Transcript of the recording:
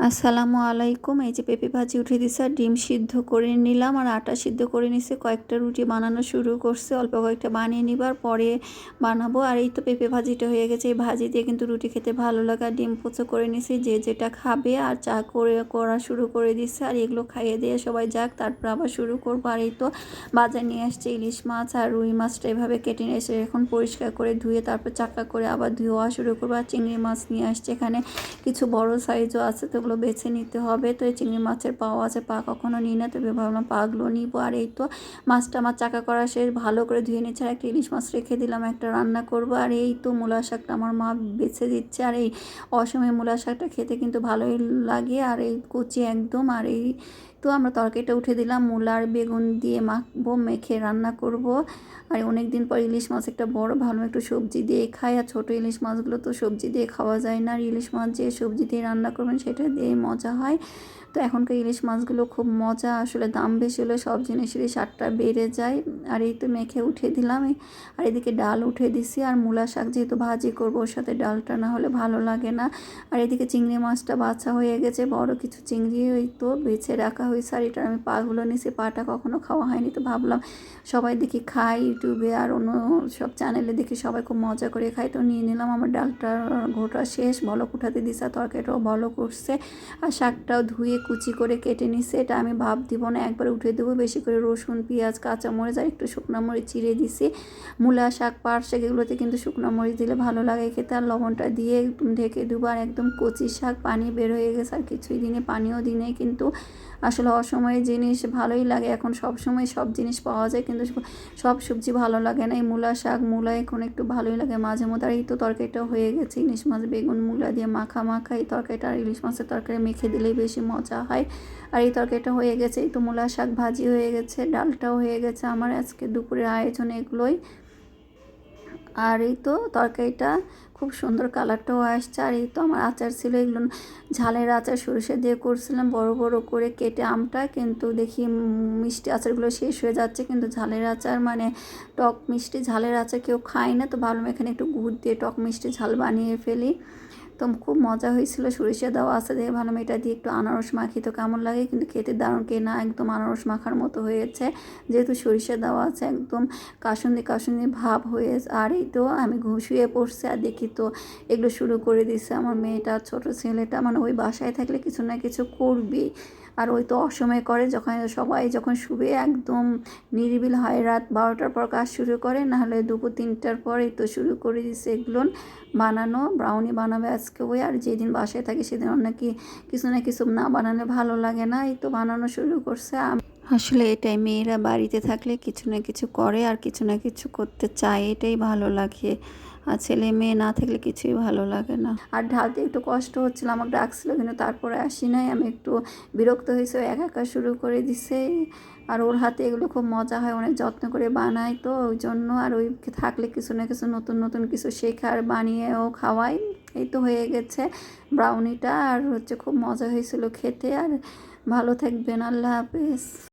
আসসালামু আলাইকুম। এই যে পেঁপে ভাজি উঠিয়ে দিছে আর ডিম সিদ্ধ করে নিলাম আর আটা সিদ্ধ করে নিছে। কয়েকটা রুটি বানানো শুরু করছে, অল্প কয়েকটা বানিয়ে নিবার পরে বানাবো। আর এই তো পেঁপে ভাজিটা হয়ে গেছে। এই ভাজি দিয়ে কিন্তু রুটি খেতে ভালো লাগে। আর ডিম পোচো করে নিছি, যে যেটা খাবে। আর চা করা শুরু করে দিচ্ছে। আর এগুলো খাইয়ে দিয়ে সবাই যাক, তারপর আবার শুরু করবো। আর এই তো বাজার নিয়ে আসছে ইলিশ মাছ আর রুই মাছটা এভাবে কেটে নিয়ে এসে এখন পরিষ্কার করে ধুয়ে তারপর চাকা করে আবার ধোয়া শুরু করবো। আর চিংড়ি মাছ নিয়ে আসছে, এখানে কিছু বড় সাইজও আছে, তো ওগুলো বেছে নিতে হবে। তো এই চিংড়ি মাছের পাও আছে, পা কখনো নিই না, তবে ভাবলাম পাগুলো নিবো। আর এই তো মাছটা আমার চাকা করা শেষ, ভালো করে ধুয়ে নিচ্ছে। আর একটা ইলিশ মাছ রেখে দিলাম, একটা রান্না করব। আর এই তো মূলা শাকটা আমার মা বেছে দিচ্ছে। আর এই অসময়ে মূলা শাকটা খেতে কিন্তু ভালোই লাগে। আর এই কুচি একদম। আর এই তো আমরা তরকারিটা উঠে দিলাম, মূলা আর বেগুন দিয়ে মাখবো, মেখে রান্না করব। আর অনেক দিন পর ইলিশ মাছ একটা বড় ভালো একটু সবজি দিয়ে খাই। আর ছোটো ইলিশ মাছগুলো তো সবজি দিয়ে খাওয়া যায় না। আর ইলিশ মাছ যে সবজি দিয়ে রান্না করবেন সেটা দিয়ে মজা হয়। তো এখনকার ইলিশ মাছগুলো খুব মজা, আসলে দাম বেশি হলে সব জিনিসেরই স্বাদটা বেড়ে যায়। আর এই তো মেখে উঠে দিলাম। আর এদিকে ডাল উঠে দিছি। আর মূলা শাক যেহেতু ভাজি করবো, ওর সাথে ডালটা না হলে ভালো লাগে না। আর এদিকে চিংড়ি মাছটা বাছা হয়ে গেছে, বড় কিছু চিংড়ি ওই তো বেছে রাখা হয়েছে। আর এটা আমি পাগুলো নিছি, পাটা কখনো খাওয়া হয়নি, তো ভাবলাম সবাই দেখি খাই ইউটিউবে আর অন্য সব চ্যানেলে দেখি সবাই খুব মজা করে খায়, তো নিয়ে নিলাম। আমার ডালটা ঘোটা শেষ, বলক উঠাতে দিছে, তরকারিটাও বলক উঠছে। আর শাকটাও ধুয়ে কুচি করে কেটে নিছে। এটা আমি ভাব দিব না, একবারে উঠে দেবো। বেশি করে রসুন, পেঁয়াজ, কাঁচামরিচ আর একটু শুকনো মরিচ চিড়ে দিছি। মূলা শাক, পাট শাক এগুলোতে কিন্তু শুকনো মরিচ দিলে ভালো লাগে খেতে। আর লবণটা দিয়ে ঢেকে দেবো। আর একদম কচি শাক, পানি বের হয়ে গেছে। আর কিছুই দিনে পানিও দিনে, কিন্তু আসলে অসময়ে জিনিস ভালোই লাগে। এখন সব সময় সব জিনিস পাওয়া যায়, কিন্তু সব সবজি ভালো লাগে না। এই মূলা শাক, মূলা এখন একটু ভালোই লাগে মাঝে মধ্যে। আর এই তো তরকারিটাও হয়ে গেছে, ইলিশ মাছ বেগুন মূলা দিয়ে মাখা এই তরকারিটা। আর ইলিশ মাছের তরকারি মেখে দিলেই বেশি মজা হয়। আর এই তরকারিটা হয়ে গেছে। এই তো মূলা শাক ভাজি হয়ে গেছে, ডালটাও হয়ে গেছে। আমার আজকে দুপুরের আয়োজন এগুলোই। আর এই তো তরকারিটা খুব সুন্দর কালারটাও আসছে। আর এই তো আমার আচার ছিল, এগুলো ঝালের আচার সরিষা দিয়ে করছিলাম বড় বড় করে কেটে আমটা, কিন্তু দেখি মিষ্টি আচারগুলো শেষ হয়ে যাচ্ছে, কিন্তু ঝালের আচার মানে টক মিষ্টি ঝালের আচার কেউ খায় না, তো ভাবলাম এখানে একটু গুড় দিয়ে টক মিষ্টি ঝাল বানিয়ে ফেলি। তো খুব মজা হয়েছিল, সরিষা দেওয়া আছে দেখে ভাবলাম এটা দিয়ে একটু আনারস মাখি তো কেমন লাগে, কিন্তু খেতে দারুণ, কে না একদম আনারস মাখার মতো হয়েছে। যেহেতু সরিষা দেওয়া আছে একদম কাসুন্দি কাসুন্দি ভাব হয়ে। আর এই তো আমি শুয়ে পড়ছি আর দেখি তো এগুলো শুরু করে দিছে আমার মেয়েটা, ছোট ছেলেটা, মানে ওই বাসায় থাকলে কিছু না কিছু করবেই। আর ওই তো অসময় করে, যখন শুবে একদম নিরিবিল হয়, রাত 12টার পর কাজ শুরু করে, নাহলে দুপুর 3টার পরেই তো শুরু করে দিচ্ছে এগুলো বানানো। ব্রাউনি বানাবে আজকে ওই। আর যেদিন বাসায় থাকে সেদিন নাকি কিছু না কিছু না বানালে ভালো লাগে না, এই তো বানানো শুরু করছে। আসলে এটাই, মেয়েরা বাড়িতে থাকলে কিছু না কিছু করে আর কিছু না কিছু করতে চায়, এটাই ভালো লাগে। আর ছেলে মেয়ে না থাকলে কিছুই ভালো লাগে না। আর ঢালতে একটু কষ্ট হচ্ছিল, আমাকে ডাকছিল কিন্তু তারপরে আসি নাই। আমি একটু বিরক্ত হয়েছে, একা একা শুরু করে দিছে। আর ওর হাতে এগুলো খুব মজা হয়, অনেক যত্ন করে বানায়, তো ওই জন্য। আর ওই থাকলে কিছু না কিছু নতুন নতুন কিছু শেখার, বানিয়েও খাওয়াই। এই তো হয়ে গেছে ব্রাউনিটা। আর হচ্ছে খুব মজা হয়েছিল খেতে। আর ভালো থাকবেন, আল্লাহ হাফেজ।